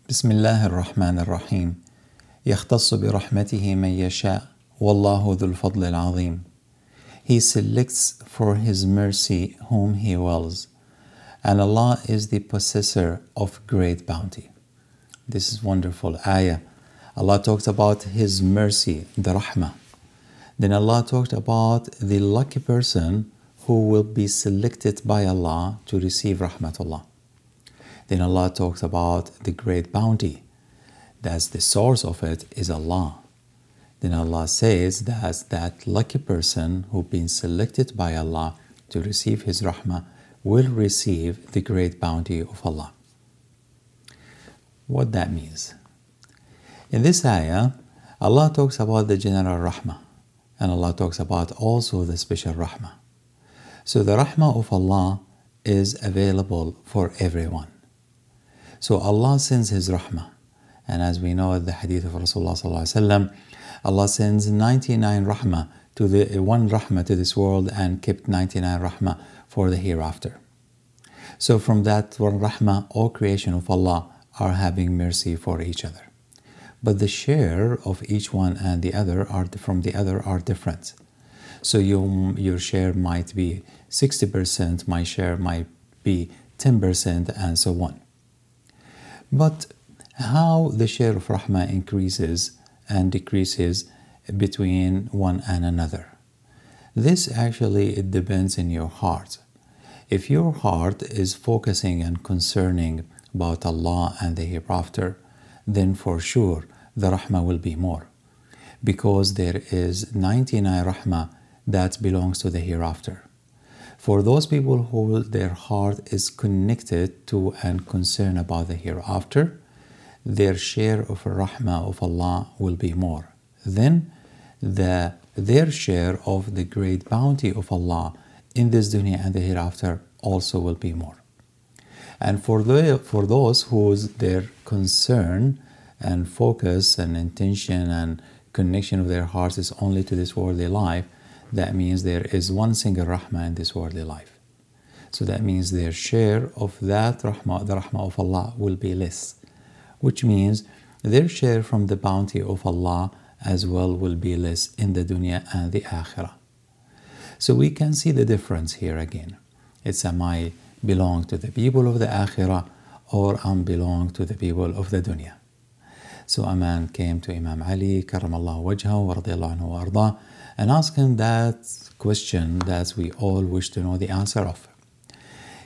بسم الله الرحمن الرحيم يختص برحمته من يشاء والله ذو الفضل العظيم. He selects for His mercy whom He wills, and Allah is the possessor of great bounty. This is wonderful ayah. Allah talked about His mercy, the rahmah. Then Allah talked about the lucky person who will be selected by Allah to receive rahmatullah. Then Allah talked about the great bounty. That's the source of it is Allah. Then Allah says that lucky person who's been selected by Allah to receive His rahmah will receive the great bounty of Allah. What that means? In this ayah, Allah talks about the general rahmah, and Allah talks about also the special rahmah. So the rahmah of Allah is available for everyone. So Allah sends His rahmah, and as we know the hadith of Rasulullah sallallahu alaihi wasallam, Allah sends 99 rahmah to the one rahmah to this world and kept 99 rahmah for the hereafter. So from that one rahmah, all creation of Allah are having mercy for each other. But the share of each one and the other from the other are different. So your share might be 60%, my share might be 10%, and so on. But how the share of rahmah increases and decreases between one and another? This actually, it depends in your heart. If your heart is focusing and concerning about Allah and the hereafter, then for sure the rahmah will be more. Because there is 99 rahmah that belongs to the hereafter. For those people who their heart is connected to and concerned about the hereafter, their share of rahmah of Allah will be more. Then their share of the great bounty of Allah in this dunya and the hereafter also will be more. And for those whose their concern and focus and intention and connection of their hearts is only to this worldly life, that means there is one single rahmah in this worldly life. So that means their share of that rahmah, the rahmah of Allah, will be less, which means their share from the bounty of Allah as well will be less in the dunya and the akhirah. So we can see the difference here again. It's am I belong to the people of the akhirah or I belong to the people of the dunya. So a man came to Imam Ali, karamallahu wajhahu wa radiyallahu anhu wa ardah, and asked him that question that we all wish to know the answer of.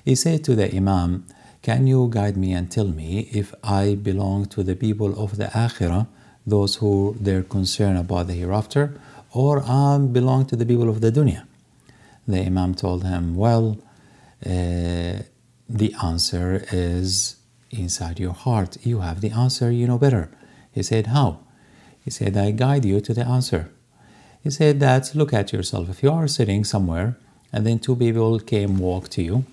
He said to the Imam, can you guide me and tell me if I belong to the people of the akhirah, those who they're concerned about the hereafter, or I belong to the people of the dunya? The Imam told him, well, the answer is inside your heart. You have the answer, you know better. He said, how? He said, I guide you to the answer. He said that, look at yourself. If you are sitting somewhere and then two people walk to you,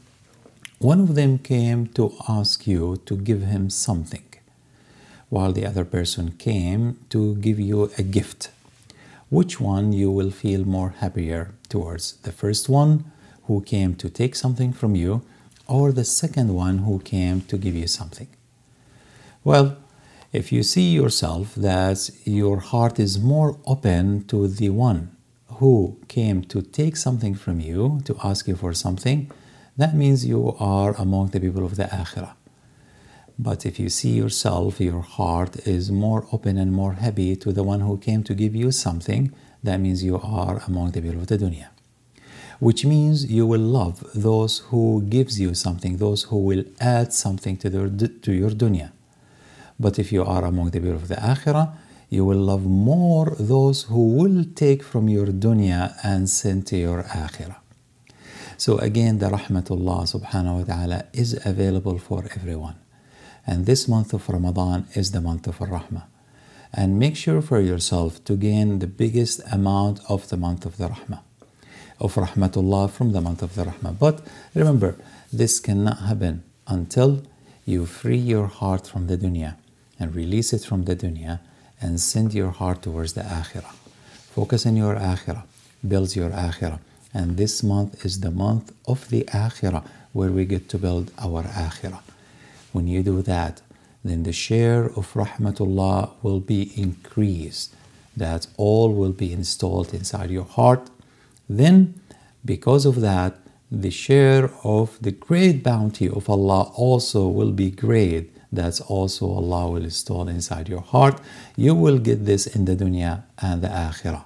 one of them came to ask you to give him something, while the other person came to give you a gift. Which one you will feel more happier towards? The first one who came to take something from you, or the second one who came to give you something? Well, if you see yourself that your heart is more open to the one who came to take something from you, to ask you for something, that means you are among the people of the akhirah. But if you see yourself, your heart is more open and more happy to the one who came to give you something, that means you are among the people of the dunya. Which means you will love those who gives you something, those who will add something to your dunya. But if you are among the people of the akhirah, you will love more those who will take from your dunya and send to your akhirah. So again, the rahmatullah subhanahu wa ta'ala is available for everyone. And this month of Ramadan is the month of rahmah. And make sure for yourself to gain the biggest amount of the month of the rahmah, of rahmatullah from the month of the rahmah. But remember, this cannot happen until you free your heart from the dunya and release it from the dunya and send your heart towards the akhirah. Focus on your akhirah, build your akhirah. And this month is the month of the akhirah, where we get to build our akhirah. When you do that, then the share of rahmatullah will be increased. That all will be installed inside your heart. Then, because of that, the share of the great bounty of Allah also will be great. That's also Allah will install inside your heart. You will get this in the dunya and the akhirah.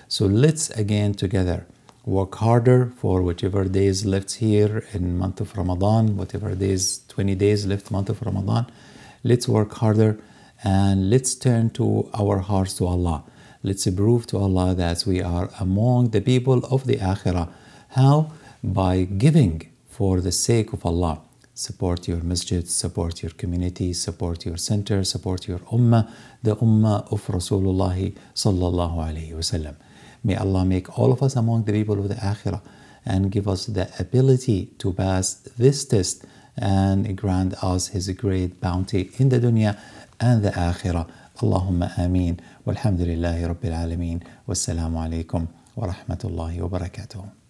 So let's again together work harder for whichever days left here in month of Ramadan, whatever days, 20 days left month of Ramadan. Let's work harder and let's turn to our hearts to Allah. Let's prove to Allah that we are among the people of the akhirah. How? By giving for the sake of Allah. Support your masjid, support your community, support your center, support your ummah, the ummah of Rasulullah sallallahu alayhi wasallam. May Allah make all of us among the people of the akhirah and give us the ability to pass this test and grant us His great bounty in the dunya and the akhirah. Allahumma ameen. Walhamdulillahi Rabbil Alameen. Wassalamu alaikum wa rahmatullahi wa barakatuh.